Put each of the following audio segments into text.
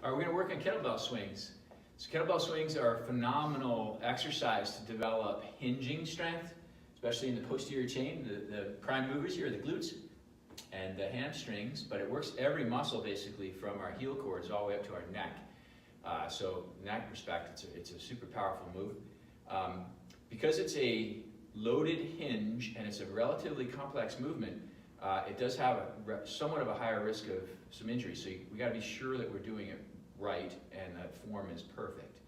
All right, we're going to work on kettlebell swings. So kettlebell swings are a phenomenal exercise to develop hinging strength, especially in the posterior chain. The prime movers here are the glutes and the hamstrings, but it works every muscle basically from our heel cords all the way up to our neck. So in that respect, it's a super powerful move. Because it's a loaded hinge and it's a relatively complex movement, it does have somewhat of a higher risk of some injury. So we got to be sure that we're doing it right and that form is perfect.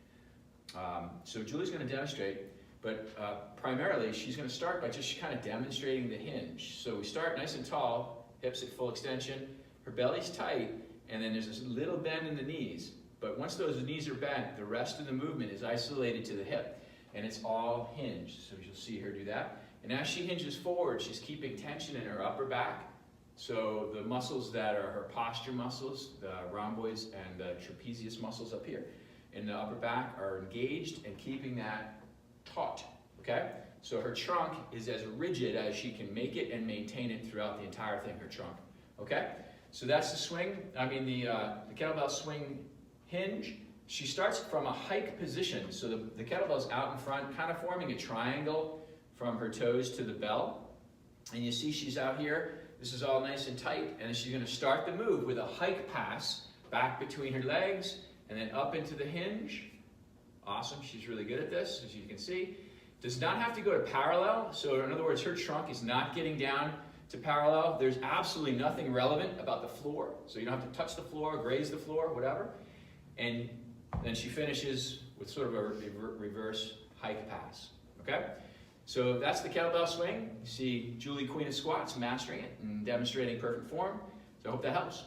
So Julie's going to demonstrate, but primarily she's going to start by just kind of demonstrating the hinge. So we start nice and tall, hips at full extension, her belly's tight, and then there's this little bend in the knees. But once those knees are bent, the rest of the movement is isolated to the hip, and it's all hinged. So you'll see her do that. And as she hinges forward, she's keeping tension in her upper back. So the muscles that are her posture muscles, the rhomboids and the trapezius muscles up here in the upper back are engaged and keeping that taut, okay? So her trunk is as rigid as she can make it and maintain it throughout the entire thing, her trunk, okay? So that's the swing, the kettlebell swing hinge. She starts from a hike position, so the kettlebell's out in front, kind of forming a triangle from her toes to the bell. And you see she's out here. This is all nice and tight, and she's going to start the move with a hike pass back between her legs and then up into the hinge. Awesome, she's really good at this, as you can see. Does not have to go to parallel, so in other words, her trunk is not getting down to parallel. There's absolutely nothing relevant about the floor, so you don't have to touch the floor, graze the floor, whatever. And then she finishes with sort of a reverse hike pass, okay? So that's the kettlebell swing. You see Julie, Queen of Squats, mastering it and demonstrating perfect form. So I hope that helps.